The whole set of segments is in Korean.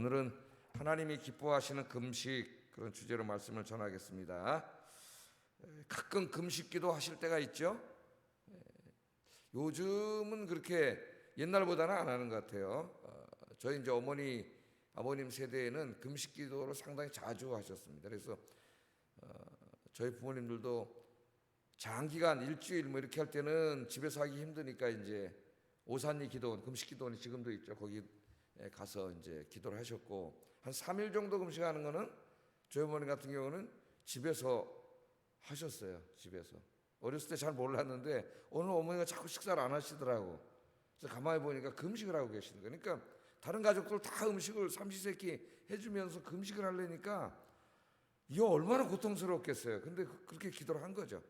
오늘은 하나님이 기뻐하시는 금식, 그런 주제로 말씀을 전하겠습니다. 가끔 금식기도 하실 때가 있죠. 요즘은 그렇게 옛날보다는 안 하는 것 같아요. 저희 이제 아버님 세대에는 금식기도를 상당히 자주 하셨습니다. 그래서 저희 부모님들도 장기간 일주일 뭐 이렇게 할 때는 집에서 하기 힘드니까 이제 오산리 기도원, 금식기도원이 지금도 있죠. 거기 가서 이제 기도를 하셨고, 한 3일 정도 금식하는 거는 저희 어머니 같은 경우는 집에서 하셨어요. 집에서. 어렸을 때 잘 몰랐는데 오늘 어머니가 자꾸 식사를 안 하시더라고. 그래서 가만히 보니까 금식을 하고 계시는 거예요. 그러니까 다른 가족들 다 음식을 삼시세끼 해주면서 금식을 하려니까 이거 얼마나 고통스럽겠어요. 근데 그렇게 기도를 한 거죠.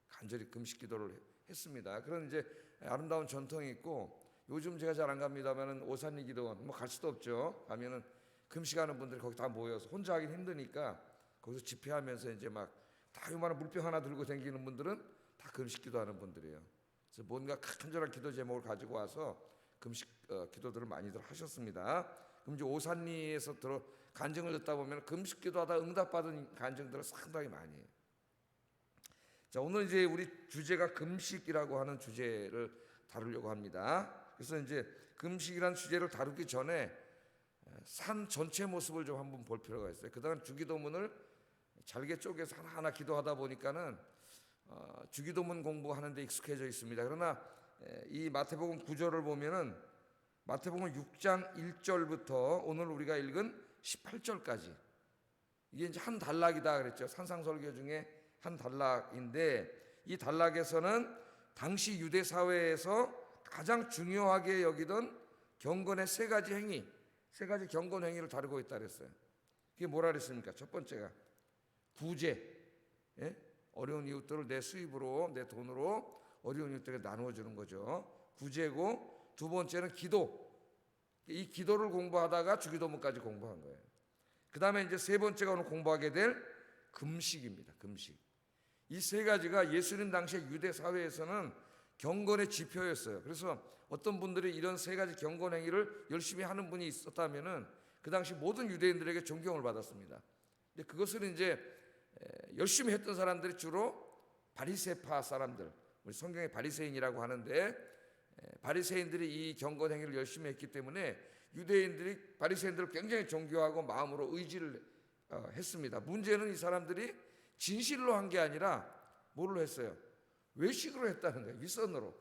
간절히 금식 기도를 했습니다. 그런 이제 아름다운 전통이 있고, 요즘 제가 잘 안 갑니다만은 오산리 기도원 뭐 갈 수도 없죠. 가면은 금식하는 분들이 거기 다 모여서, 혼자 하긴 힘드니까 거기서 집회하면서 이제 막 다 요만한 물병 하나 들고 다니는 분들은 다 금식 기도하는 분들이에요. 그래서 뭔가 간절한 기도 제목을 가지고 와서 금식 기도들을 많이들 하셨습니다. 그럼 이제 오산리에서 간증을 듣다 보면 금식 기도하다 응답받은 간증들을 상당히 많이 해요. 자, 오늘 이제 우리 주제가 금식이라고 하는 주제를 다루려고 합니다. 그래서 이제 금식이라는 주제를 다루기 전에 산 전체 모습을 좀 한번 볼 필요가 있어요. 그동안 주기도문을 잘게 쪼개서 하나하나 기도하다 보니까는 주기도문 공부하는 데 익숙해져 있습니다. 그러나 이 마태복음 9절을 보면은 마태복음 6장 1절부터 오늘 우리가 읽은 18절까지, 이게 이제 한 단락이다 그랬죠. 산상설교 중에 한 단락인데, 이 단락에서는 당시 유대 사회에서 가장 중요하게 여기던 경건의 세 가지 경건 행위를 다루고 있다 그랬어요. 그게 뭐라 그랬습니까? 첫 번째가 구제, 어려운 이웃들을 내 수입으로, 내 돈으로 어려운 이웃들에게 나누어주는 거죠. 구제고, 두 번째는 기도. 이 기도를 공부하다가 주기도문까지 공부한 거예요. 그 다음에 이제 세 번째가 오늘 공부하게 될 금식입니다. 금식. 이 세 가지가 예수님 당시에 유대 사회에서는 경건의 지표였어요. 그래서 어떤 분들이 이런 세 가지 경건 행위를 열심히 하는 분이 있었다면은 그 당시 모든 유대인들에게 존경을 받았습니다. 근데 그것을 이제 열심히 했던 사람들이 주로 바리새파 사람들, 우리 성경에 바리새인이라고 하는데, 바리새인들이 이 경건 행위를 열심히 했기 때문에 유대인들이 바리새인들을 굉장히 존경하고 마음으로 의지를 했습니다. 문제는 이 사람들이 진실로 한 게 아니라 뭘로 했어요? 외식으로 했다는 거예요. 윗선으로.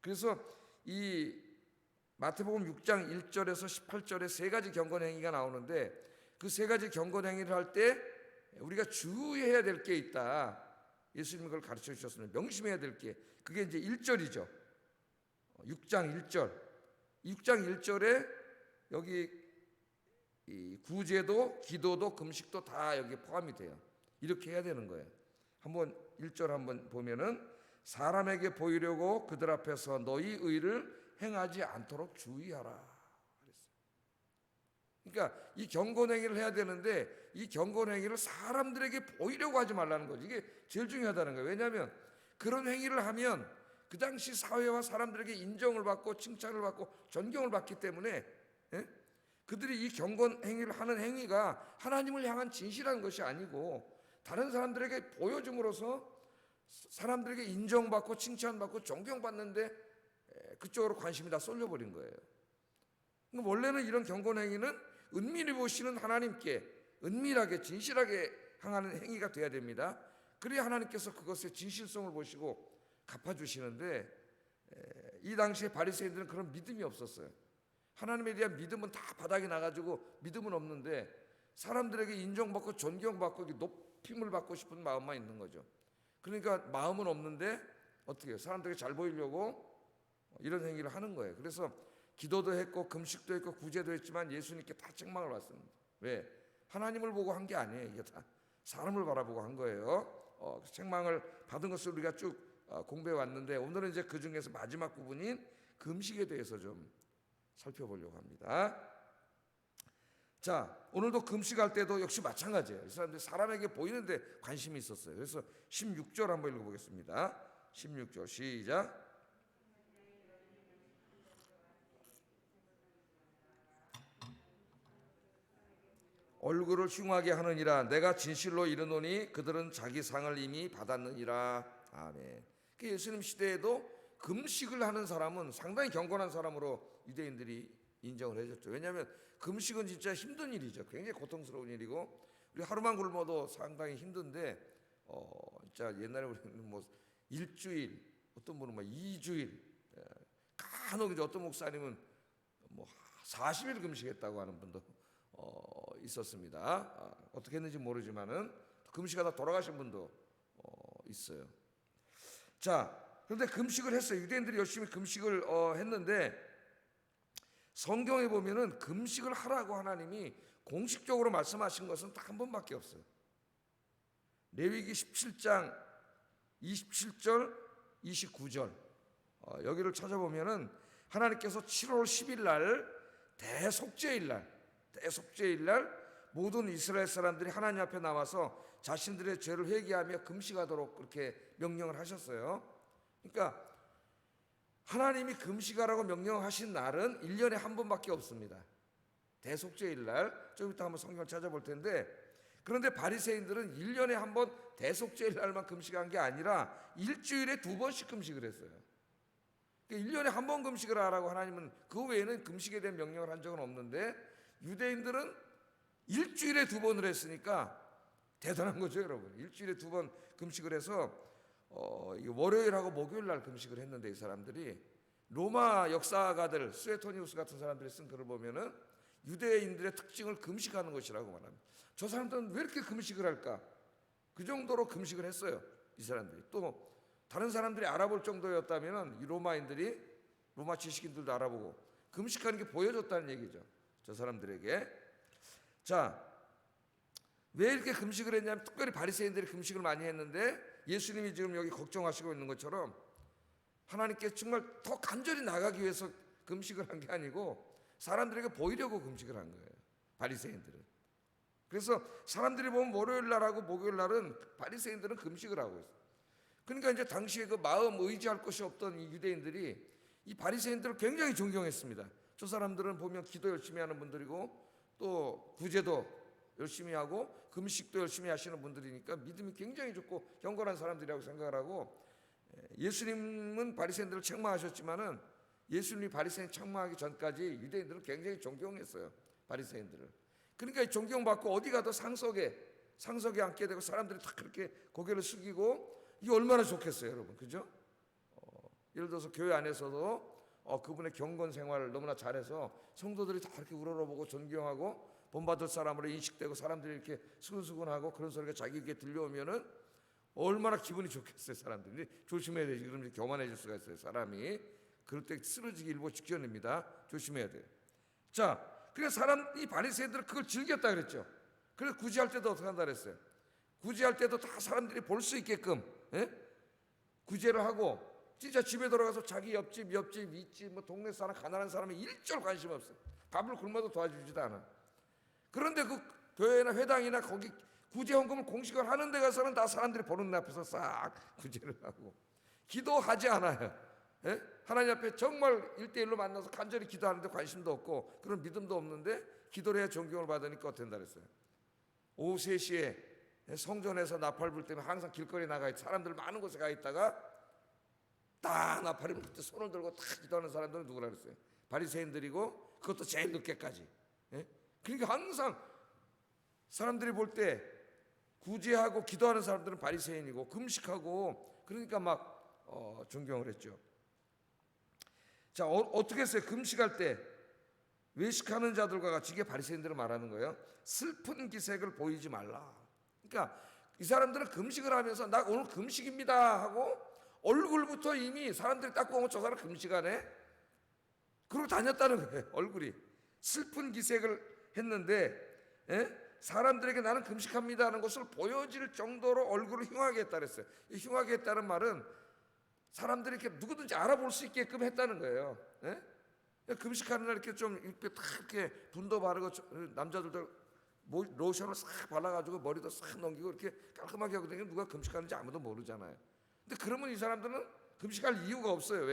그래서 이 마태복음 6장 1절에서 18절에 세 가지 경건 행위가 나오는데, 그 세 가지 경건 행위를 할 때 우리가 주의해야 될 게 있다. 예수님이 그걸 가르쳐 주셨습니다. 명심해야 될 게, 그게 이제 1절이죠. 6장 1절. 6장 1절에 여기 이 구제도, 기도도, 금식도 다 여기 포함이 돼요. 이렇게 해야 되는 거예요. 한번 1절 한번 보면은, 사람에게 보이려고 그들 앞에서 너희 의를 행하지 않도록 주의하라 그랬어요. 그러니까 이 경건 행위를 해야 되는데, 이 경건 행위를 사람들에게 보이려고 하지 말라는 거지. 이게 제일 중요하다는 거예요. 왜냐하면 그런 행위를 하면 그 당시 사회와 사람들에게 인정을 받고 칭찬을 받고 존경을 받기 때문에, 그들이 이 경건 행위를 하는 행위가 하나님을 향한 진실한 것이 아니고 다른 사람들에게 보여줌으로써 사람들에게 인정받고 칭찬받고 존경받는데 그쪽으로 관심이 다 쏠려버린 거예요. 원래는 이런 경건 행위는 은밀히 보시는 하나님께 은밀하게 진실하게 향하는 행위가 돼야 됩니다. 그래야 하나님께서 그것의 진실성을 보시고 갚아주시는데, 이 당시에 바리새인들은 그런 믿음이 없었어요. 하나님에 대한 믿음은 다 바닥이 나가지고 믿음은 없는데, 사람들에게 인정받고 존경받고 높임을 받고 싶은 마음만 있는 거죠. 그러니까 마음은 없는데 어떻게 해요? 사람들에게 잘 보이려고 이런 행위를 하는 거예요. 그래서 기도도 했고 금식도 했고 구제도 했지만 예수님께 다 책망을 받습니다. 왜? 하나님을 보고 한 게 아니에요. 이게 다 사람을 바라보고 한 거예요. 책망을 받은 것을 우리가 쭉 공부해 왔는데, 오늘은 이제 그 중에서 마지막 부분인 금식에 대해서 좀 살펴보려고 합니다. 자, 오늘도 금식할 때도 역시 마찬가지예요. 이 사람들이 사람에게 보이는데 관심이 있었어요. 그래서 16절 한번 읽어보겠습니다. 16절 시작. 얼굴을 흉하게 하느니라. 내가 진실로 이르노니 그들은 자기 상을 이미 받았느니라. 아멘. 그 예수님 시대에도 금식을 하는 사람은 상당히 경건한 사람으로 유대인들이 인정을 해줬죠. 왜냐하면 금식은 진짜 힘든 일이죠. 굉장히 고통스러운 일이고, 우리 하루만 굶어도 상당히 힘든데 진짜 옛날에 우리는 뭐 일주일, 어떤 분은 뭐 2주일, 간혹 이제 어떤 목사님은 뭐 40일 금식했다고 하는 분도 있었습니다. 어떻게 했는지 모르지만은 금식하다 돌아가신 분도 있어요. 자, 그런데 금식을 했어요. 유대인들이 열심히 금식을 했는데, 성경에 보면은 금식을 하라고 하나님이 공식적으로 말씀하신 것은 딱 한 번밖에 없어요. 레위기 17장 27절 29절 여기를 찾아보면은 하나님께서 7월 10일 날 대속죄일 날 모든 이스라엘 사람들이 하나님 앞에 나와서 자신들의 죄를 회개하며 금식하도록 그렇게 명령을 하셨어요. 그러니까 하나님이 금식하라고 명령하신 날은 1년에 한 번밖에 없습니다. 대속죄일 날. 좀 이따 한번 성경을 찾아볼 텐데, 그런데 바리새인들은 1년에 한 번 대속죄일 날만 금식한 게 아니라 일주일에 2번씩 금식을 했어요. 1년에 한 번 금식을 하라고 하나님은 그 외에는 금식에 대한 명령을 한 적은 없는데, 유대인들은 일주일에 2번을 했으니까 대단한 거죠, 여러분. 일주일에 2번 금식을 해서 월요일하고 목요일 날 금식을 했는데, 이 사람들이 로마 역사가들 스웨토니우스 같은 사람들이 쓴 글을 보면은 유대인들의 특징을 금식하는 것이라고 말합니다. 저 사람들은 왜 이렇게 금식을 할까? 그 정도로 금식을 했어요, 이 사람들이. 또 다른 사람들이 알아볼 정도였다면은 이 로마인들이, 로마 지식인들도 알아보고 금식하는 게 보여줬다는 얘기죠, 저 사람들에게. 자, 왜 이렇게 금식을 했냐면, 특별히 바리새인들이 금식을 많이 했는데 예수님이 지금 여기 걱정하시고 있는 것처럼 하나님께 정말 더 간절히 나가기 위해서 금식을 한 게 아니고 사람들에게 보이려고 금식을 한 거예요, 바리새인들은. 그래서 사람들이 보면 월요일 날하고 목요일 날은 바리새인들은 금식을 하고 있어요. 그러니까 이제 당시에 그 마음 의지할 것이 없던 이 유대인들이 이 바리새인들을 굉장히 존경했습니다. 저 사람들은 보면 기도 열심히 하는 분들이고 또 구제도 열심히 하고 금식도 열심히 하시는 분들이니까 믿음이 굉장히 좋고 경건한 사람들이라고 생각을 하고, 예수님은 바리새인들을 책망하셨지만은 예수님이 바리새인 책망하기 전까지 유대인들은 굉장히 존경했어요, 바리새인들을. 그러니까 존경받고 어디 가도 상석에 앉게 되고 사람들이 다 그렇게 고개를 숙이고, 이게 얼마나 좋겠어요, 여러분, 그죠? 예를 들어서 교회 안에서도 그분의 경건 생활을 너무나 잘해서 성도들이 다 이렇게 우러러보고 존경하고 본받을 사람으로 인식되고 사람들이 이렇게 수근수근하고 그런 소리가 자기에게 들려오면은 얼마나 기분이 좋겠어요, 사람들이. 조심해야 되지. 그러면 교만해질 수가 있어요, 사람이. 그럴 때 쓰러지기 일보 직전입니다. 조심해야 돼요. 자, 그래서 이 바리새인들은 그걸 즐겼다 그랬죠. 그래서 구제할 때도 어떻게 한다 그랬어요? 구제할 때도 다 사람들이 볼 수 있게끔 구제를 하고, 진짜 집에 들어가서 자기 옆집, 윗집, 뭐 동네 사람, 가난한 사람이 일절 관심 없어요. 밥을 굶어도 도와주지도 않아. 그런데 그 교회나 회당이나 거기 구제 헌금을 공식을 하는 데 가서는 다 사람들이 보는 앞에서 싹 구제를 하고 기도하지 않아요. 하나님 앞에 정말 1대1로 만나서 간절히 기도하는데 관심도 없고 그런 믿음도 없는데 기도를 해야 존경을 받으니까 어떻게 된다 그랬어요? 오후 3시에 성전에서 나팔 불 때면 항상 길거리에 나가 있고 사람들 많은 곳에 가 있다가 딱 나팔을 불 때 손을 들고 딱 기도하는 사람들은 누구라 그랬어요? 바리새인들이고, 그것도 제일 늦게까지. 그러니까 항상 사람들이 볼 때 구제하고 기도하는 사람들은 바리새인이고 금식하고, 그러니까 막 존경을 했죠. 자, 어떻게 했어요? 금식할 때 외식하는 자들과 같이, 이게 바리새인들을 말하는 거예요. 슬픈 기색을 보이지 말라. 그러니까 이 사람들은 금식을 하면서 나 오늘 금식입니다 하고 얼굴부터 이미 사람들이 딱 보면 저 사람 금식하네, 그러고 다녔다는 거예요. 얼굴이 슬픈 기색을 했는데 사람들에게 나는 금식합니다 하는 것을 보여질 정도로 얼굴을 흉하게 했다 그랬어요. 이 흉하게 했다는 말은 사람들이 이렇게 누구든지 알아볼 수 있게끔 했다는 거예요. 금식하는 날 이렇게 좀 이렇게 탁 이렇게 분도 바르고, 남자들도 로션을 싹 발라가지고 머리도 싹 넘기고 이렇게 깔끔하게 하고 다니면 누가 금식하는지 아무도 모르잖아요. 근데 그러면 이 사람들은 금식할 이유가 없어요.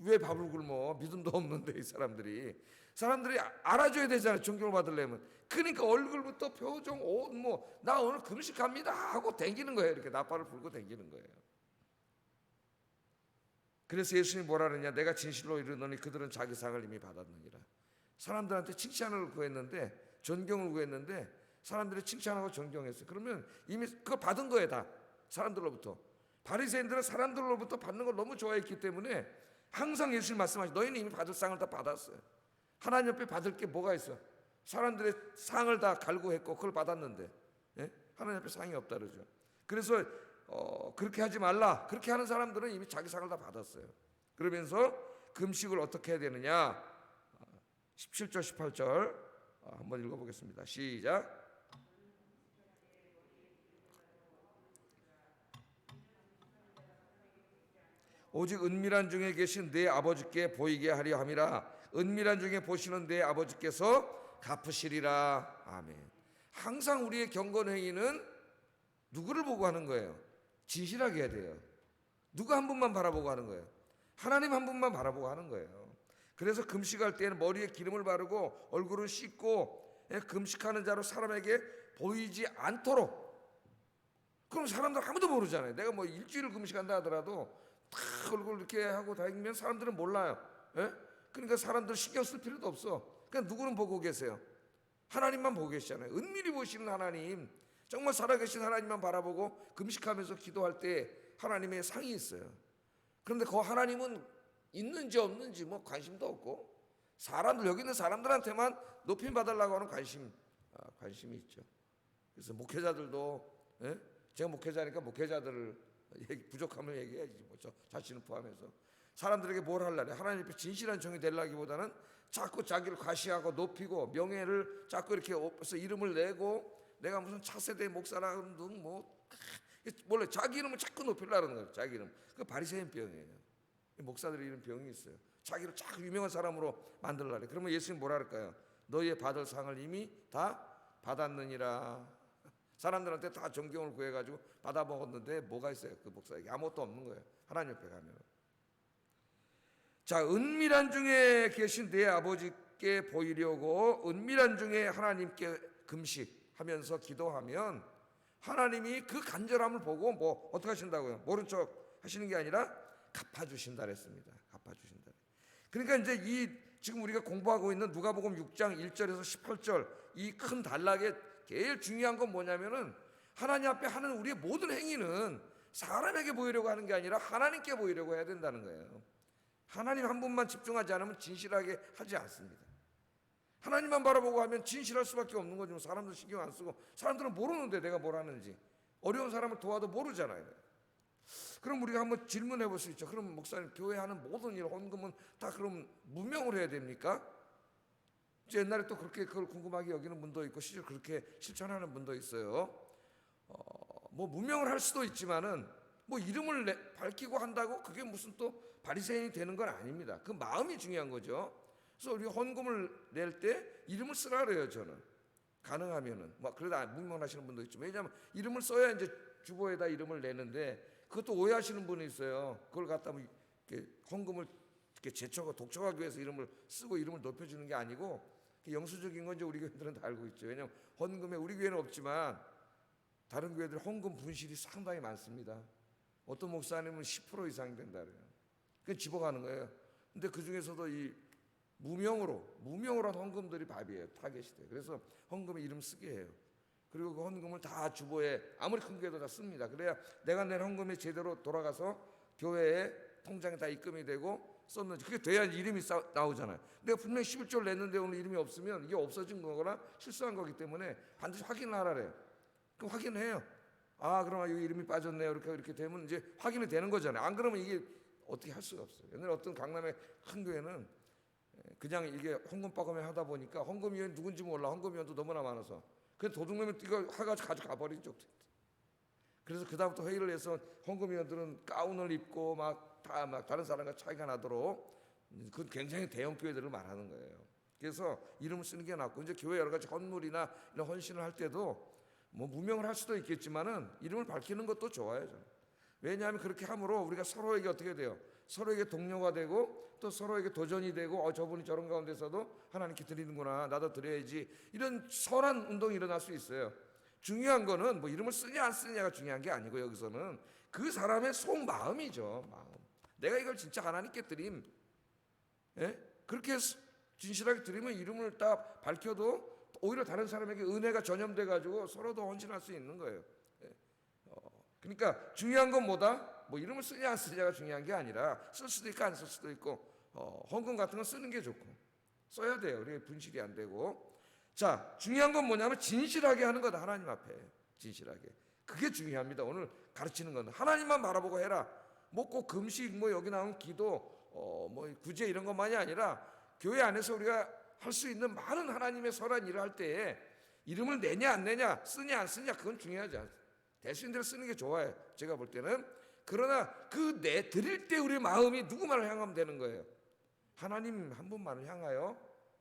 왜 밥을 굶어? 믿음도 없는데 이 사람들이. 사람들이 알아줘야 되잖아요. 존경을 받으려면. 그러니까 얼굴부터 표정, 옷, 나 오늘 금식합니다 하고 댕기는 거예요. 이렇게 나팔을 불고 댕기는 거예요. 그래서 예수님이 뭐라 그러냐? 내가 진실로 이르노니 그들은 자기 상을 이미 받았느니라. 사람들한테 칭찬을 구했는데, 존경을 구했는데 사람들이 칭찬하고 존경했어요. 그러면 이미 그걸 받은 거예요. 다 사람들로부터. 바리새인들은 사람들로부터 받는 걸 너무 좋아했기 때문에 항상 예수님 말씀하시죠. 너희는 이미 받을 상을 다 받았어요. 하나님 옆에 받을 게 뭐가 있어? 사람들의 상을 다 갈구했고 그걸 받았는데, 예? 하나님 옆에 상이 없다 그러죠. 그래서 그렇게 하지 말라. 그렇게 하는 사람들은 이미 자기 상을 다 받았어요. 그러면서 금식을 어떻게 해야 되느냐? 17절 18절 한번 읽어보겠습니다. 시작. 오직 은밀한 중에 계신 내 아버지께 보이게 하려 함이라. 은밀한 중에 보시는 내 아버지께서 갚으시리라. 아멘. 항상 우리의 경건행위는 누구를 보고 하는 거예요? 진실하게 해야 돼요. 누구 한 분만 바라보고 하는 거예요? 하나님 한 분만 바라보고 하는 거예요. 그래서 금식할 때는 머리에 기름을 바르고 얼굴을 씻고 금식하는 자로 사람에게 보이지 않도록. 그럼 사람들 아무도 모르잖아요. 내가 일주일을 금식한다 하더라도 다 얼굴 이렇게 하고 다니면 사람들은 몰라요. 예? 그러니까 사람들 신경 쓸 필요도 없어. 그냥 누구는 보고 계세요? 하나님만 보고 계시잖아요. 은밀히 보시는 하나님, 정말 살아계신 하나님만 바라보고 금식하면서 기도할 때 하나님의 상이 있어요. 그런데 그 하나님은 있는지 없는지 관심도 없고 여기 있는 사람들한테만 높임 받으려고 하는 관심이 있죠. 그래서 목회자들도, 예? 제가 목회자니까 목회자들을 부족함을 얘기해야지, 저 자신을 포함해서 사람들에게 뭘 하려래? 하나님 앞에 진실한 종이 되려기보다는 자꾸 자기를 과시하고 높이고 명예를 자꾸 이렇게 없어서 이름을 내고 내가 무슨 차세대 목사라는 등 몰래 자기 이름을 자꾸 높이려는 거예요. 자기 이름. 그 바리새인 병이에요. 목사들이 이런 병이 있어요. 자기를 자꾸 유명한 사람으로 만들려래. 그러면 예수님 뭐라 할까요? 너희의 받을 상을 이미 다 받았느니라. 사람들한테 다 존경을 구해가지고 받아먹었는데 뭐가 있어요? 그 목사에게 아무것도 없는 거예요. 하나님 옆에 가면. 자, 은밀한 중에 계신 내 아버지께 보이려고 은밀한 중에 하나님께 금식하면서 기도하면 하나님이 그 간절함을 보고 어떻게 하신다고요? 모른 척 하시는 게 아니라 갚아주신다 그랬습니다. 갚아주신다. 그러니까 이제 지금 우리가 공부하고 있는 누가복음 6장 1절에서 18절 이 큰 단락의 제일 중요한 건 뭐냐면은 하나님 앞에 하는 우리의 모든 행위는 사람에게 보이려고 하는 게 아니라 하나님께 보이려고 해야 된다는 거예요. 하나님 한 분만 집중하지 않으면 진실하게 하지 않습니다. 하나님만 바라보고 하면 진실할 수밖에 없는 거죠. 사람들 신경 안 쓰고. 사람들은 모르는데 내가 뭘 하는지. 어려운 사람을 도와도 모르잖아요. 그럼 우리가 한번 질문해 볼 수 있죠. 그럼 목사님, 교회 하는 모든 일, 헌금은 다 그럼 무명으로 해야 됩니까? 옛날에 또 그렇게 그걸 궁금하게 여기는 분도 있고 실제로 그렇게 실천하는 분도 있어요. 무명을 할 수도 있지만은 이름을 밝히고 한다고 그게 무슨 또 바리새인이 되는 건 아닙니다. 그 마음이 중요한 거죠. 그래서 우리 헌금을 낼 때 이름을 쓰라 그래요. 저는 가능하면은 그래도 무명하시는 분도 있지만 왜냐하면 이름을 써야 이제 주보에다 이름을 내는데 그것도 오해하시는 분이 있어요. 그걸 갖다 이렇게 헌금을 이렇게 제초가 독촉하기 위해서 이름을 쓰고 이름을 높여주는 게 아니고 영수적인 건 이제 우리 교회들은 다 알고 있죠. 왜냐하면 헌금에 우리 교회는 없지만 다른 교회들 헌금 분실이 상당히 많습니다. 어떤 목사님은 10% 이상이 된다 그래요. 그냥 집어가는 거예요. 근데 그 중에서도 이 무명으로 한 헌금들이 밥이에요. 타겟이 돼요. 그래서 헌금에 이름 쓰게 해요. 그리고 그 헌금을 다 주보에 아무리 큰 교회도 다 씁니다. 그래야 내가 낸 헌금이 제대로 돌아가서 교회에 통장에 다 입금이 되고 썼는지 그게 돼야 이름이 나오잖아요. 내가 분명히 11조를 냈는데 오늘 이름이 없으면 이게 없어진 거거나 실수한 거기 때문에 반드시 확인을 하라래요. 그럼 확인을 해요. 그럼 여기 이름이 빠졌네요. 이렇게 되면 이제 확인이 되는 거잖아요. 안 그러면 이게 어떻게 할 수가 없어요. 옛날에 어떤 강남의 큰 교회는 그냥 이게 헌금 빠금에 하다 보니까 헌금위원 누군지 몰라. 헌금위원도 너무나 많아서 그래서 도둑놈이 이거 가져가 버린 적도 있대. 그래서 그다음부터 회의를 해서 헌금위원들은 가운을 입고 다른 사람과 차이가 나도록 그 굉장히 대형 교회들을 말하는 거예요. 그래서 이름을 쓰는 게 낫고 이제 교회 여러 가지 헌물이나 이런 헌신을 할 때도 무명을 할 수도 있겠지만은 이름을 밝히는 것도 좋아요. 저는. 왜냐하면 그렇게 함으로 우리가 서로에게 어떻게 돼요? 서로에게 동료가 되고 또 서로에게 도전이 되고 저분이 저런 가운데서도 하나님께 드리는구나, 나도 드려야지, 이런 선한 운동이 일어날 수 있어요. 중요한 거는 뭐 이름을 쓰냐 안 쓰냐가 중요한 게 아니고, 여기서는 그 사람의 속마음이죠. 마음. 내가 이걸 진짜 하나님께 드림, 그렇게 진실하게 드리면 이름을 딱 밝혀도 오히려 다른 사람에게 은혜가 전염돼 가지고 서로 더 헌신할 수 있는 거예요. 그러니까 중요한 건 뭐다? 뭐 이름을 쓰냐 안 쓰냐가 중요한 게 아니라, 쓸 수도 있고 안 쓸 수도 있고, 헌금 같은 건 쓰는 게 좋고 써야 돼요. 우리 분실이 안 되고. 자, 중요한 건 뭐냐면 진실하게 하는 거다. 하나님 앞에 진실하게. 그게 중요합니다. 오늘 가르치는 건 하나님만 바라보고 해라. 뭐 꼭 금식, 뭐 여기 나온 기도, 뭐 구제 이런 것만이 아니라 교회 안에서 우리가 할 수 있는 많은 하나님의 선한 일을 할 때에 이름을 내냐 안 내냐, 쓰냐 안 쓰냐, 그건 중요하지 않습니다. 대수인 대로 쓰는 게 좋아요, 제가 볼 때는. 그러나 드릴 때 우리 마음이 누구만을 향하면 되는 거예요. 하나님 한 분만을 향하여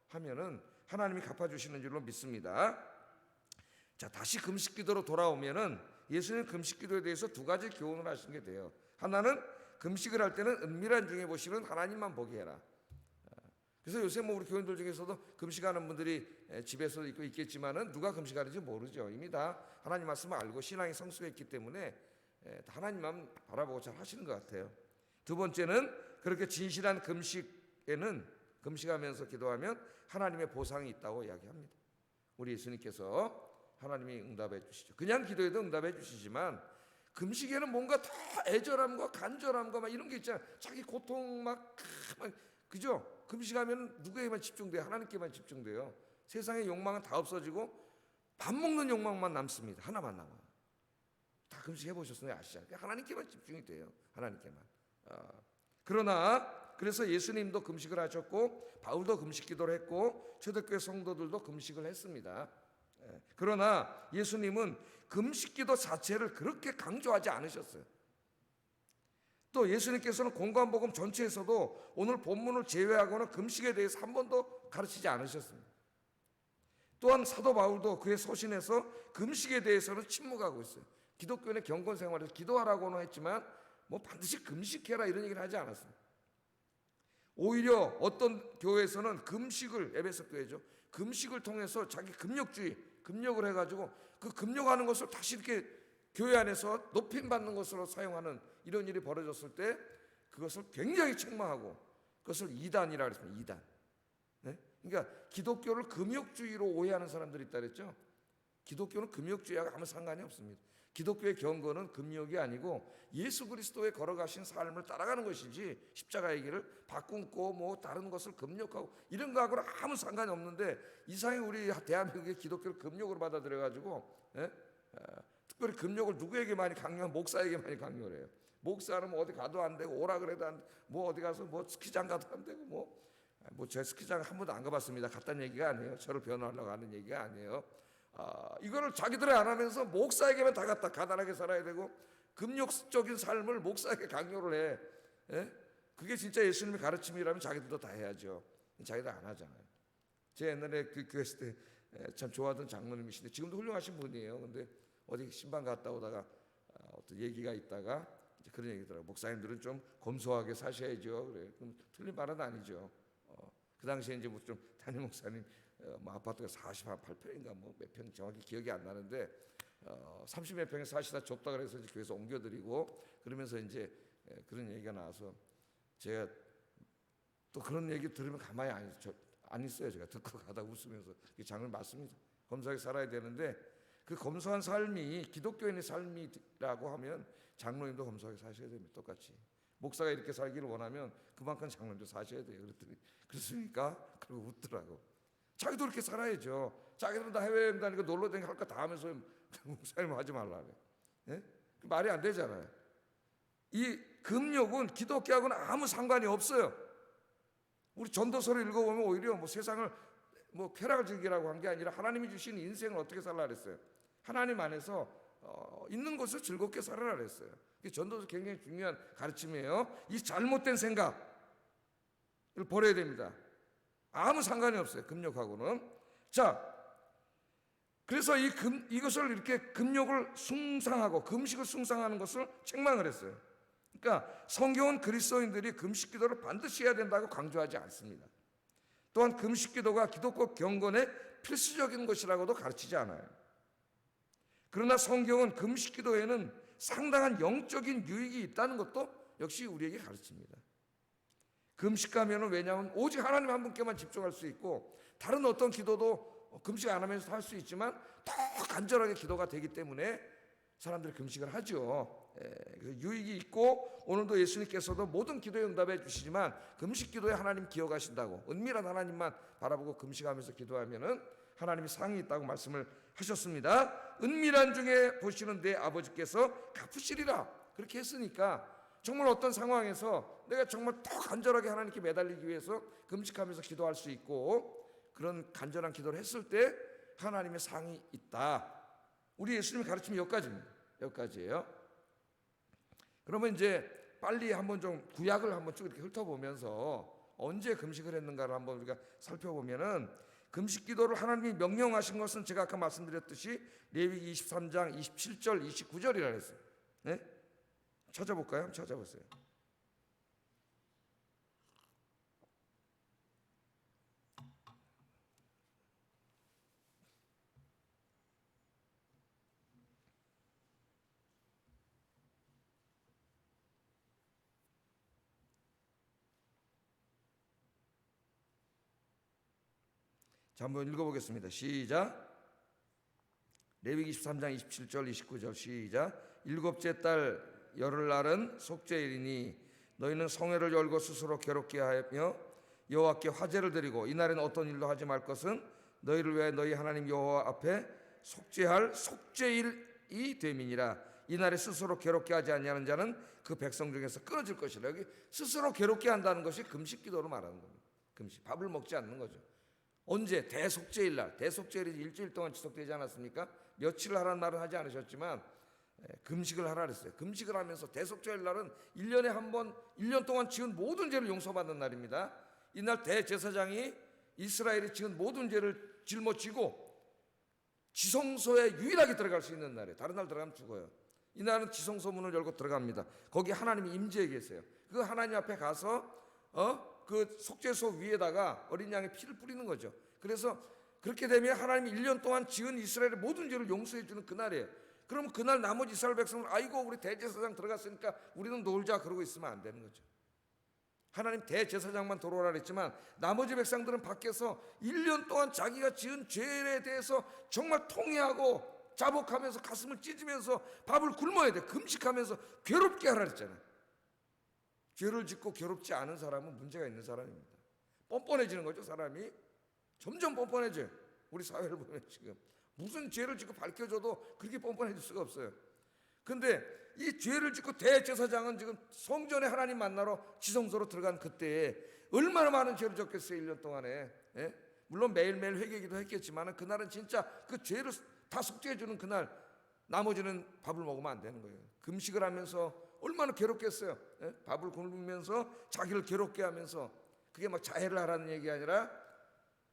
하면은 하나님이 갚아주시는 줄로 믿습니다. 자, 다시 금식 기도로 돌아오면은 예수님 금식 기도에 대해서 두 가지 교훈을 하신 게 돼요. 하나는 금식을 할 때는 은밀한 중에 보시는 하나님만 보게 해라. 그래서 요새 뭐 우리 교인들 중에서도 금식하는 분들이 집에서 있겠지만은 누가 금식하는지 모르죠. 이미 다 하나님 말씀을 알고 신앙이 성숙했기 때문에 하나님만 바라보고 잘 하시는 것 같아요. 두 번째는 그렇게 진실한 금식에는, 금식하면서 기도하면 하나님의 보상이 있다고 이야기합니다. 우리 예수님께서 하나님이 응답해 주시죠. 그냥 기도해도 응답해 주시지만 금식에는 뭔가 더 애절함과 간절함과 막 이런 게 있잖아요. 자기 고통 막 그죠? 금식하면 누구에게만 집중돼요? 하나님께만 집중돼요. 세상의 욕망은 다 없어지고 밥 먹는 욕망만 남습니다. 하나만 남아요. 다 금식해 보셨어요? 아시잖아요. 하나님께만 집중이 돼요. 하나님께만. 그러나 그래서 예수님도 금식을 하셨고 바울도 금식 기도를 했고 초대교회 성도들도 금식을 했습니다. 그러나 예수님은 금식 기도 자체를 그렇게 강조하지 않으셨어요. 또 예수님께서는 공관복음 전체에서도 오늘 본문을 제외하고는 금식에 대해서 한 번도 가르치지 않으셨습니다. 또한 사도 바울도 그의 서신에서 금식에 대해서는 침묵하고 있어요. 기독교는 경건 생활에서 기도하라고는 했지만 뭐 반드시 금식해라 이런 얘기를 하지 않았습니다. 오히려 어떤 교회에서는 금식을, 에베소 교회죠, 금식을 통해서 자기 금욕을 해가지고 그 금욕하는 것을 다시 이렇게 교회 안에서 높임받는 것으로 사용하는 이런 일이 벌어졌을 때 그것을 굉장히 책망하고 그것을 이단이라고 했습니다. 이단. 그러니까 기독교를 금욕주의로 오해하는 사람들이 있다 그랬죠. 기독교는 금욕주의하고 아무 상관이 없습니다. 기독교의 경건은 금욕이 아니고 예수 그리스도의 걸어가신 삶을 따라가는 것이지, 십자가의 길을 바꿈고 뭐 다른 것을 금욕하고 이런 거하고는 아무 상관이 없는데, 이상히 우리 대한민국의 기독교를 금욕으로 받아들여가지고 특별히 금욕을 누구에게 많이 강요하면 목사에게 많이 강요를 해요. 목사는 뭐 어디 가도 안 되고 오라 그래도 안 되고 뭐 어디 가서 뭐 스키장 가도 안 되고 뭐 제가 스키장 한 번도 안 가봤습니다. 갔다는 얘기가 아니에요. 저를 변호하려고 하는 얘기가 아니에요. 이거를 자기들이 안 하면서 목사에게만 다 갖다 가난하게 살아야 되고 금욕적인 삶을 목사에게 강요를 해. 그게 진짜 예수님의 가르침이라면 자기들도 다 해야죠. 자기들 안 하잖아요. 제 옛날에 그 교회 있을 때 참 좋아하던 장로님이신데 지금도 훌륭하신 분이에요. 근데 어디 신방 갔다 오다가 어떤 얘기가 있다가 이제 그런 얘기더라고요. 목사님들은 좀 검소하게 사셔야죠. 그래. 그럼 틀린 말은 아니죠. 그 당시에 이제 뭐 좀 담임 목사님 뭐 아파트가 48평인가 뭐 몇 평 정확히 기억이 안 나는데 30몇 평에 사시다 좁다 그래서 이제 교회에서 옮겨드리고 그러면서 이제 그런 얘기가 나와서 제가 또 그런 얘기 들으면 가만히 안 있어요. 제가 듣고 가다 웃으면서 이게 장면 맞습니다. 검소하게 살아야 되는데 그 검소한 삶이 기독교인의 삶이라고 하면 장로님도 검소하게 사셔야 됩니다. 똑같이. 목사가 이렇게 살기를 원하면 그만큼 장로님도 사셔야 돼요. 그랬더니 그렇습니까? 그러고 웃더라고. 자기도 이렇게 살아야죠. 자기들은 다 해외여행 다니고 놀러 다니고 할 거 다 하면서 목사님 하지 말라 그래. 말이 안 되잖아요. 이 금욕은 기독교하고는 아무 상관이 없어요. 우리 전도서를 읽어보면 오히려 뭐 세상을 뭐 쾌락을 즐기라고 한 게 아니라 하나님이 주신 인생을 어떻게 살라 그랬어요. 하나님 안에서 있는 것을 즐겁게 살아라 그랬어요. 이게 전도서 굉장히 중요한 가르침이에요. 이 잘못된 생각을 버려야 됩니다. 아무 상관이 없어요. 금욕하고는. 자, 그래서 이것을 이렇게 금욕을 숭상하고 금식을 숭상하는 것을 책망을 했어요. 그러니까 성경은 그리스도인들이 금식 기도를 반드시 해야 된다고 강조하지 않습니다. 또한 금식 기도가 기독교 경건의 필수적인 것이라고도 가르치지 않아요. 그러나 성경은 금식 기도에는 상당한 영적인 유익이 있다는 것도 역시 우리에게 가르칩니다. 금식하면 왜냐하면 오직 하나님 한 분께만 집중할 수 있고 다른 어떤 기도도 금식 안 하면서 할 수 있지만 더 간절하게 기도가 되기 때문에 사람들이 금식을 하죠. 유익이 있고 오늘도 예수님께서도 모든 기도에 응답해 주시지만 금식 기도에 하나님 기억하신다고 은밀한 하나님만 바라보고 금식하면서 기도하면은 하나님이 상이 있다고 말씀을 하셨습니다. 은밀한 중에 보시는 내 아버지께서 갚으시리라 그렇게 했으니까 정말 어떤 상황에서 내가 정말 더 간절하게 하나님께 매달리기 위해서 금식하면서 기도할 수 있고 그런 간절한 기도를 했을 때 하나님의 상이 있다. 우리 예수님이 가르침이 여기까지입니다. 여기까지예요. 그러면 이제 빨리 한번 좀 구약을 한번 쭉 이렇게 훑어보면서 언제 금식을 했는가를 한번 우리가 살펴보면은 금식 기도를 하나님이 명령하신 것은 제가 아까 말씀드렸듯이 레위기 23장 27절 29절이라 했어요. 네? 찾아볼까요? 한번 찾아보세요. 자, 한번 읽어보겠습니다. 시작. 레위기 23장 27절 29절 시작. 일곱째 달 열흘날은 속죄일이니 너희는 성회를 열고 스스로 괴롭게 하며 여호와께 화제를 드리고 이날에는 어떤 일도 하지 말 것은 너희를 위해 너희 하나님 여호와 앞에 속죄할 속죄일이 됨이니라. 이날에 스스로 괴롭게 하지 아니하는 자는 그 백성 중에서 끊어질 것이라. 여기 스스로 괴롭게 한다는 것이 금식 기도로 말하는 겁니다. 금식, 밥을 먹지 않는 거죠. 언제? 대속죄일 날. 대속죄일이 일주일 동안 지속되지 않았습니까? 며칠 하라는 말은 하지 않으셨지만 금식을 하라 그랬어요. 금식을 하면서 대속죄일 날은 1년에 한 번 1년 동안 지은 모든 죄를 용서받는 날입니다. 이날 대제사장이 이스라엘이 지은 모든 죄를 짊어지고 지성소에 유일하게 들어갈 수 있는 날이에요. 다른 날 들어가면 죽어요. 이날은 지성소 문을 열고 들어갑니다. 거기 하나님이 임재해 계세요. 그 하나님 앞에 가서 그 속죄소 위에다가 어린 양의 피를 뿌리는 거죠. 그래서 그렇게 되면 하나님이 1년 동안 지은 이스라엘의 모든 죄를 용서해 주는 그날이에요. 그러면 그날 나머지 이스라엘 백성은 아이고 우리 대제사장 들어갔으니까 우리는 놀자 그러고 있으면 안 되는 거죠. 하나님 대제사장만 들어오라 그랬지만 나머지 백성들은 밖에서 1년 동안 자기가 지은 죄에 대해서 정말 통회하고 자복하면서 가슴을 찢으면서 밥을 굶어야 돼. 금식하면서 괴롭게 하라 그랬잖아요. 죄를 짓고 괴롭지 않은 사람은 문제가 있는 사람입니다. 뻔뻔해지는 거죠. 사람이 점점 뻔뻔해져요. 우리 사회를 보면 지금 무슨 죄를 짓고 밝혀줘도 그렇게 뻔뻔해질 수가 없어요. 근데 이 죄를 짓고 대제사장은 지금 성전에 하나님 만나러 지성소로 들어간 그때에 얼마나 많은 죄를 졌겠어요. 1년 동안에. 예? 물론 매일매일 회개기도 했겠지만 그날은 진짜 그 죄를 다 속죄해주는 그날, 나머지는 밥을 먹으면 안 되는 거예요. 금식을 하면서 얼마나 괴롭겠어요. 예? 밥을 굶으면서 자기를 괴롭게 하면서, 그게 막 자해를 하라는 얘기가 아니라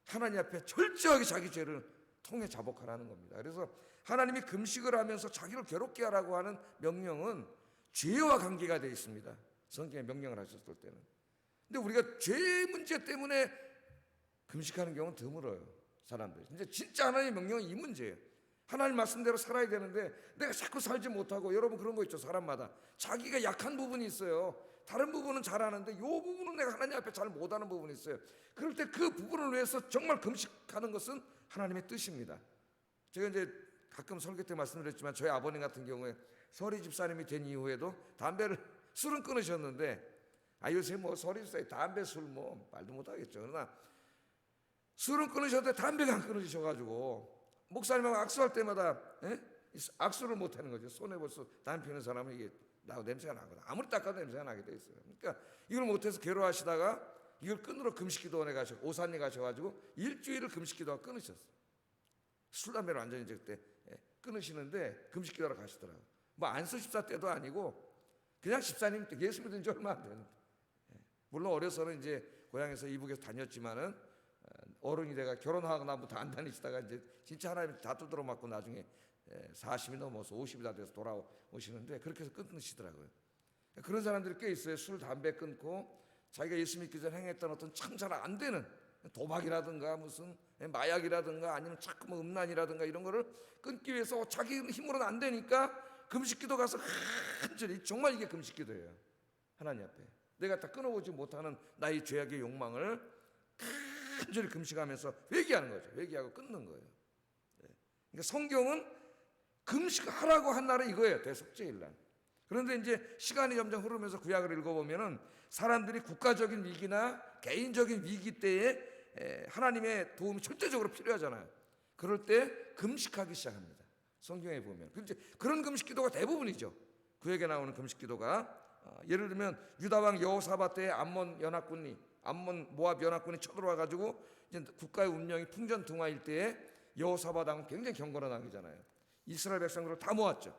하나님 앞에 철저하게 자기 죄를 통해 자복하라는 겁니다. 그래서 하나님이 금식을 하면서 자기를 괴롭게 하라고 하는 명령은 죄와 관계가 되어 있습니다. 성경에 명령을 하셨을 때는. 근데 우리가 죄 문제 때문에 금식하는 경우는 드물어요. 사람들이. 진짜 하나님의 명령은 이 문제예요. 하나님 말씀대로 살아야 되는데 내가 자꾸 살지 못하고, 여러분 그런 거 있죠. 사람마다 자기가 약한 부분이 있어요. 다른 부분은 잘하는데 이 부분은 내가 하나님 앞에 잘 못하는 부분이 있어요. 그럴 때 그 부분을 위해서 정말 금식하는 것은 하나님의 뜻입니다. 제가 이제 가끔 설교 때 말씀드렸지만 저희 아버님 같은 경우에 서리 집사님이 된 이후에도 술은 끊으셨는데, 요새 뭐 서리 집사님 담배 술 뭐 말도 못하겠죠. 그러나 술은 끊으셨는데 담배가 안 끊어지셔가지고 목사님하고 악수할 때마다 악수를 못하는 거죠. 손에 벌써 담배 피우는 사람은 이게 나고 냄새가 나거든. 아무리 닦아도 냄새가 나게 돼 있어요. 그러니까 이걸 못해서 괴로워하시다가 이걸 끊으러 금식기도원에 오산에 가셔가지고 일주일을 금식기도가 끊으셨어요. 술 담배를 완전히 이제 그때 끊으시는데 금식기도하러 가시더라고요. 뭐 안수 집사 때도 아니고 그냥 집사님 때, 예수 믿은 지 얼마 안 됐는데, 물론 어려서는 이제 고향에서 이북에서 다녔지만은 어른이 돼가 결혼하고 나부터 안 다니시다가 이제 진짜 하나님 다 두드러 맞고 나중에 40이 넘어서 50이 다 돼서 돌아오시는데 그렇게 해서 끊으시더라고요. 그런 사람들이 꽤 있어요. 술, 담배 끊고 자기가 예수 믿기 전에 행했던 어떤 참 잘 안 되는 도박이라든가 무슨 마약이라든가 아니면 자꾸 뭐 음란이라든가 이런 거를 끊기 위해서 자기 힘으로는 안 되니까 금식기도 가서 간절히, 정말 이게 금식기도예요. 하나님 앞에 내가 다 끊어보지 못하는 나의 죄악의 욕망을 간절히 금식하면서 회개하는 거죠. 회개하고 끊는 거예요. 그러니까 성경은 금식하라고 한 날은 이거예요. 대속죄일날. 그런데 이제 시간이 점점 흐르면서 구약을 읽어보면은 사람들이 국가적인 위기나 개인적인 위기 때에 하나님의 도움이 절대적으로 필요하잖아요. 그럴 때 금식하기 시작합니다. 성경에 보면. 그런 금식기도가 대부분이죠. 구약에 나오는 금식기도가. 예를 들면 유다 왕 여호사밧 때에 암몬 모압 연합군이 쳐들어와 가지고 이제 국가의 운명이 풍전등화일 때에 여호사밧 왕은 굉장히 경건한 왕이잖아요. 이스라엘 백성들을 다 모았죠.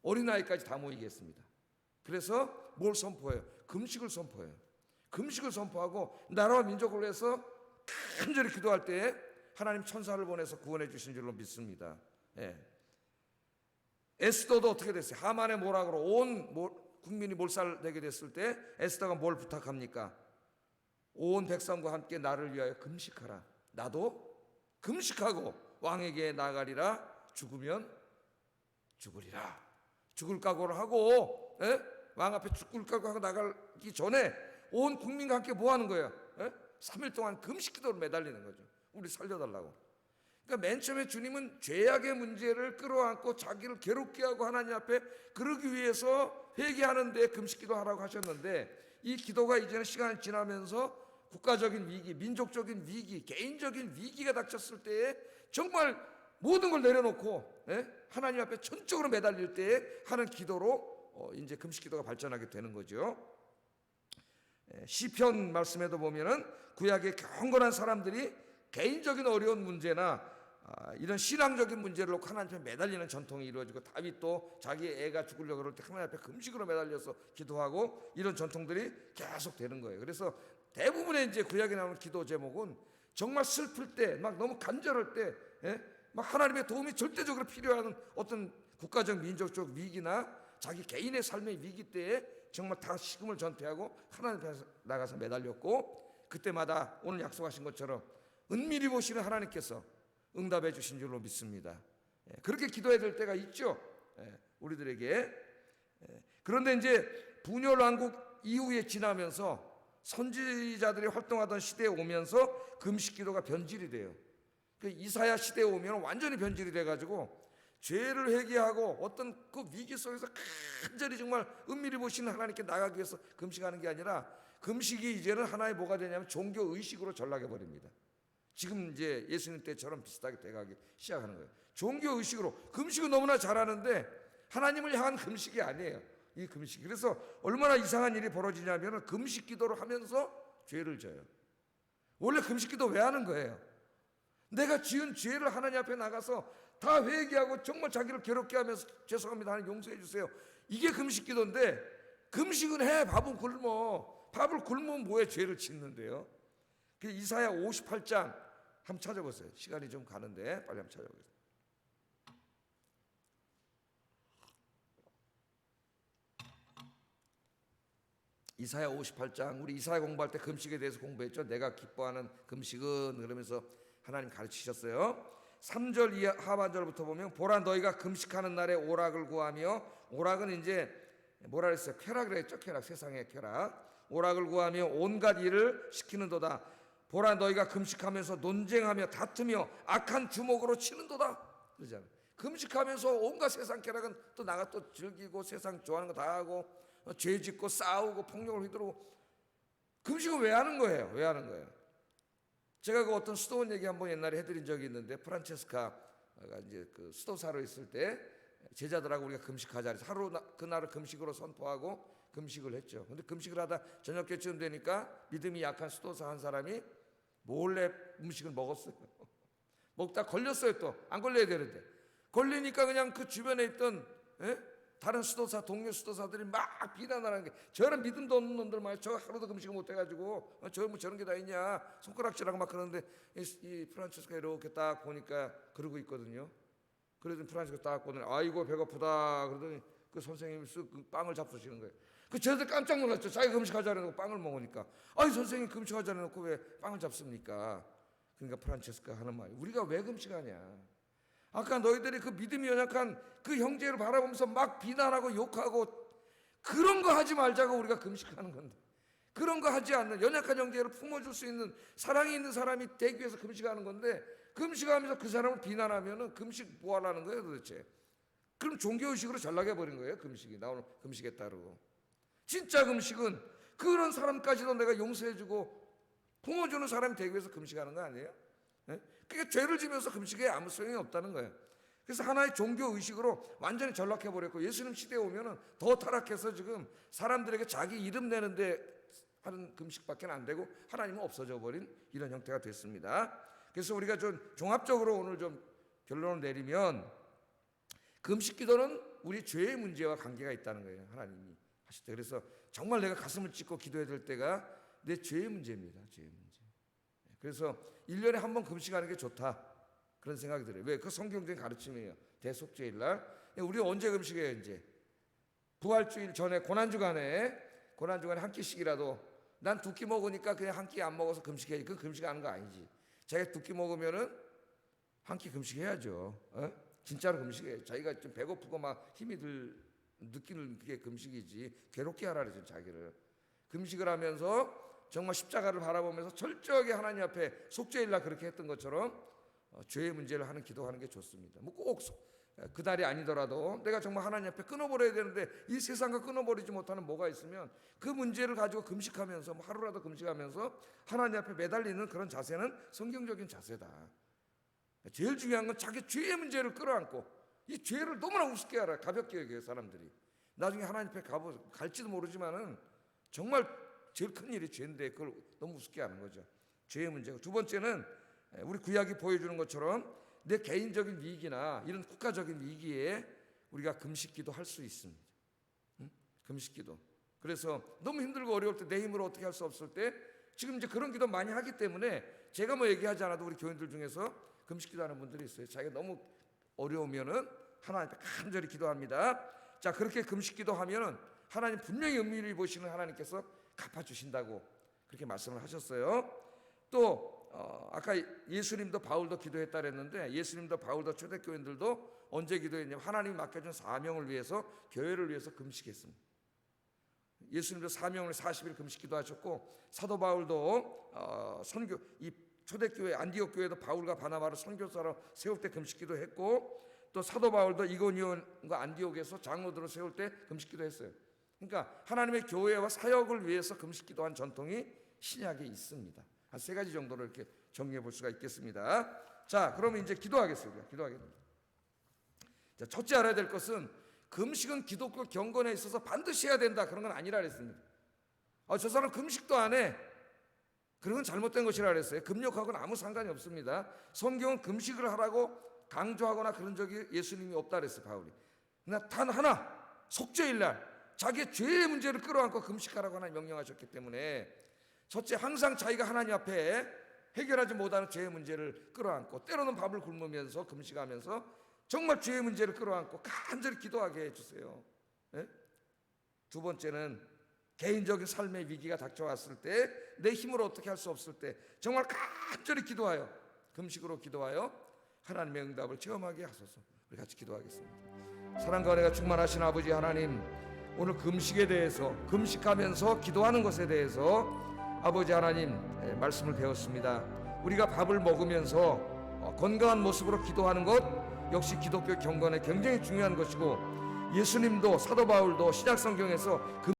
어린아이까지 다 모이게 했습니다. 그래서 뭘 선포해요? 금식을 선포해요. 금식을 선포하고 나라와 민족을 위해서 간절히 기도할 때에 하나님 천사를 보내서 구원해 주신 줄로 믿습니다. 에스더도 어떻게 됐어요? 하만의 모락으로 온 국민이 몰살되게 됐을 때 에스더가 뭘 부탁합니까? 온 백성과 함께 나를 위하여 금식하라. 나도 금식하고 왕에게 나가리라. 죽으면 죽으리라. 죽을 각오를 하고 왕 앞에 죽을 각오하고 나가기 전에 온 국민과 함께 뭐 하는 거예요? 3일 동안 금식기도를 매달리는 거죠. 우리 살려달라고. 그러니까 맨 처음에 주님은 죄악의 문제를 끌어안고 자기를 괴롭게 하고 하나님 앞에 그러기 위해서 회개하는 데 금식기도 하라고 하셨는데, 이 기도가 이제는 시간이 지나면서 국가적인 위기, 민족적인 위기, 개인적인 위기가 닥쳤을 때에 정말 모든 걸 내려놓고 하나님 앞에 전적으로 매달릴 때에 하는 기도로 이제 금식기도가 발전하게 되는 거죠. 시편 말씀에도 보면은 구약의 경건한 사람들이 개인적인 어려운 문제나 이런 신앙적인 문제를 놓고 하나님 앞에 매달리는 전통이 이루어지고, 다윗도 자기 애가 죽으려고 그럴 때 하나님 앞에 금식으로 매달려서 기도하고, 이런 전통들이 계속 되는 거예요. 그래서 대부분의 이제 구약에 나오는 기도 제목은 정말 슬플 때, 막 너무 간절할 때, 막 하나님의 도움이 절대적으로 필요한 어떤 국가적 민족적 위기나 자기 개인의 삶의 위기 때에 정말 다 식음을 전폐하고 하나님 앞에 나가서 매달렸고, 그때마다 오늘 약속하신 것처럼 은밀히 보시는 하나님께서 응답해 주신 줄로 믿습니다. 그렇게 기도해야 될 때가 있죠, 우리들에게. 그런데 이제 분열 왕국 이후에 지나면서 선지자들이 활동하던 시대에 오면서 금식 기도가 변질이 돼요. 그 이사야 시대에 오면 완전히 변질이 돼가지고 죄를 회개하고 어떤 그 위기 속에서 간절히 정말 은밀히 보시는 하나님께 나가기 위해서 금식하는 게 아니라, 금식이 이제는 하나의 뭐가 되냐면 종교 의식으로 전락해 버립니다. 지금 이제 예수님 때처럼 비슷하게 돼가기 시작하는 거예요. 종교 의식으로. 금식은 너무나 잘하는데 하나님을 향한 금식이 아니에요, 이 금식이. 그래서 얼마나 이상한 일이 벌어지냐면 금식 기도를 하면서 죄를 져요. 원래 금식 기도 왜 하는 거예요? 내가 지은 죄를 하나님 앞에 나가서 다 회개하고 정말 자기를 괴롭게 하면서 죄송합니다, 하나님 용서해 주세요. 이게 금식 기도인데, 금식은 해, 밥은 굶어. 밥을 굶으면 뭐해? 죄를 짓는데요. 그 이사야 58장 한번 찾아보세요. 시간이 좀 가는데 빨리 한번 찾아보겠습니다. 이사야 58장, 우리 이사야 공부할 때 금식에 대해서 공부했죠. 내가 기뻐하는 금식은, 그러면서 하나님 가르치셨어요. 3절 이하 하반절부터 보면, 보라 너희가 금식하는 날에 오락을 구하며, 오락은 이제 뭐라 그랬어요? 쾌락을 했죠. 쾌락, 세상의 쾌락. 오락을 구하며 온갖 일을 시키는도다. 보라 너희가 금식하면서 논쟁하며 다투며 악한 주먹으로 치는도다 그러잖아요. 금식하면서 온갖 세상 쾌락은 또 나가 또 즐기고 세상 좋아하는 거 다 하고 죄 짓고 싸우고 폭력을 휘두르고. 금식은 왜 하는 거예요? 왜 하는 거예요? 제가 그 어떤 수도원 얘기 한번 옛날에 해드린 적이 있는데, 프란체스카가 이제 그 수도사로 있을 때 제자들하고 우리가 금식하자 해서 하루 그날을 금식으로 선포하고 금식을 했죠. 근데 금식을 하다 저녁쯤 되니까 믿음이 약한 수도사 한 사람이 몰래 음식을 먹었어요. 먹다 걸렸어요. 또 안 걸려야 되는데 걸리니까 그냥 그 주변에 있던 다른 수도사, 동료 수도사들이 막 비난하는 게, 저런 믿음도 없는 놈들만 저 하루도 금식을 못 해가지고 저런 게 다 있냐 손가락질하고 막 그러는데, 이 프란치스카 이렇게 딱 보니까 그러고 있거든요. 그래서 프란치스카 딱 보더니 아이고 배고프다 그러더니 그 선생님이 쓱 빵을 잡수시는 거예요. 그 쟤들 깜짝 놀랐죠. 자기가 금식하자 해놓고 빵을 먹으니까. 아니 선생님 금식하자 해놓고 왜 빵을 잡습니까? 그러니까 프란체스카 하는 말이, 우리가 왜 금식하냐, 아까 너희들이 그 믿음이 연약한 그 형제를 바라보면서 막 비난하고 욕하고 그런 거 하지 말자고 우리가 금식하는 건데, 그런 거 하지 않는 연약한 형제를 품어줄 수 있는 사랑이 있는 사람이 되기 위해서 금식하는 건데, 금식하면서 그 사람을 비난하면은 금식 뭐 하라는 거예요 도대체? 그럼 종교의식으로 전락해버린 거예요. 금식이. 나 오늘 금식에 따르고. 진짜 금식은 그런 사람까지도 내가 용서해주고 품어주는 사람이 되기 위해서 금식하는 거 아니에요? 그러니까 죄를 지면서 금식에 아무 소용이 없다는 거예요. 그래서 하나의 종교의식으로 완전히 전락해버렸고, 예수님 시대에 오면은 더 타락해서 지금 사람들에게 자기 이름 내는데 하는 금식밖에 안 되고 하나님은 없어져 버린 이런 형태가 됐습니다. 그래서 우리가 좀 종합적으로 오늘 좀 결론을 내리면, 금식 기도는 우리 죄의 문제와 관계가 있다는 거예요. 하나님이 하실 때. 그래서 정말 내가 가슴을 찢고 기도해야 될 때가 내 죄의 문제입니다. 죄의 문제. 그래서 1년에 한 번 금식하는 게 좋다, 그런 생각이 들어요. 왜? 그 성경적인 가르침이에요. 대속죄일 날. 우리 언제 금식해요? 이제 부활주일 전에 고난주간에 한 끼씩이라도, 난 두 끼 먹으니까 그냥 한 끼 안 먹어서 금식해야지. 그 금식하는 거 아니지. 자기가 두 끼 먹으면은 한 끼 금식해야죠. 진짜로 금식해. 자기가 좀 배고프고 막 힘이 느끼는 그게 금식이지. 괴롭게 하라 그러죠. 자기를 금식을 하면서 정말 십자가를 바라보면서 철저하게 하나님 앞에 속죄일날 그렇게 했던 것처럼 죄의 문제를 하는 기도하는 게 좋습니다. 뭐 꼭 그날이 아니더라도 내가 정말 하나님 앞에 끊어버려야 되는데 이 세상과 끊어버리지 못하는 뭐가 있으면 그 문제를 가지고 금식하면서 뭐 하루라도 금식하면서 하나님 앞에 매달리는 그런 자세는 성경적인 자세다. 제일 중요한 건 자기 죄의 문제를 끌어안고, 이 죄를 너무나 우습게 알아. 가볍게 여겨요 사람들이. 나중에 하나님 앞에 갈지도 모르지만은 정말 제일 큰 일이 죄인데 그걸 너무 우습게 하는 거죠. 죄의 문제고, 두 번째는 우리 구약이 보여주는 것처럼 내 개인적인 이익이나 이런 국가적인 이익에 우리가 금식기도 할 수 있습니다. 금식기도. 그래서 너무 힘들고 어려울 때, 내 힘으로 어떻게 할 수 없을 때, 지금 이제 그런 기도 많이 하기 때문에 제가 뭐 얘기하지 않아도 우리 교인들 중에서 금식기도 하는 분들이 있어요. 자기가 너무 어려우면은 하나님 앞에 간절히 기도합니다. 자, 그렇게 금식기도 하면은 하나님 분명히 은밀히 보시는 하나님께서 갚아주신다고 그렇게 말씀을 하셨어요. 또 아까 예수님도 바울도 기도했다 그랬는데, 예수님도 바울도 초대교인들도 언제 기도했냐면 하나님이 맡겨준 사명을 위해서, 교회를 위해서 금식했습니다. 예수님도 사명을 40일 금식 기도하셨고, 사도 바울도 선교, 이 초대교회 안디옥 교회도 바울과 바나바를 선교사로 세울 때 금식 기도했고, 또 사도 바울도 이고니온과 안디옥에서 장로들을 세울 때 금식 기도했어요. 그러니까 하나님의 교회와 사역을 위해서 금식 기도한 전통이 신약에 있습니다. 한 세 가지 정도로 이렇게 정리해 볼 수가 있겠습니다. 자, 그러면 이제 기도하겠습니다. 자, 첫째 알아야 될 것은, 금식은 기독교 경건에 있어서 반드시 해야 된다, 그런 건 아니라 그랬습니다. 저 사람 금식도 안 해, 그런 건 잘못된 것이라 그랬어요. 금욕하고는 아무 상관이 없습니다. 성경은 금식을 하라고 강조하거나 그런 적이 예수님이 없다 그랬어요, 바울이. 그러나 단 하나, 속죄일날 자기의 죄의 문제를 끌어안고 금식하라고 하나님 명령하셨기 때문에, 첫째, 항상 자기가 하나님 앞에 해결하지 못하는 죄의 문제를 끌어안고, 때로는 밥을 굶으면서 금식하면서 정말 죄의 문제를 끌어안고 간절히 기도하게 해주세요. 두 번째는 개인적인 삶의 위기가 닥쳐왔을 때, 내 힘으로 어떻게 할 수 없을 때 정말 간절히 기도하여, 금식으로 기도하여 하나님의 응답을 체험하게 하소서. 우리 같이 기도하겠습니다. 사랑과 은혜가 충만하신 아버지 하나님, 오늘 금식에 대해서, 금식하면서 기도하는 것에 대해서 아버지 하나님 말씀을 배웠습니다. 우리가 밥을 먹으면서 건강한 모습으로 기도하는 것 역시 기독교 경건에 굉장히 중요한 것이고, 예수님도 사도 바울도 신약 성경에서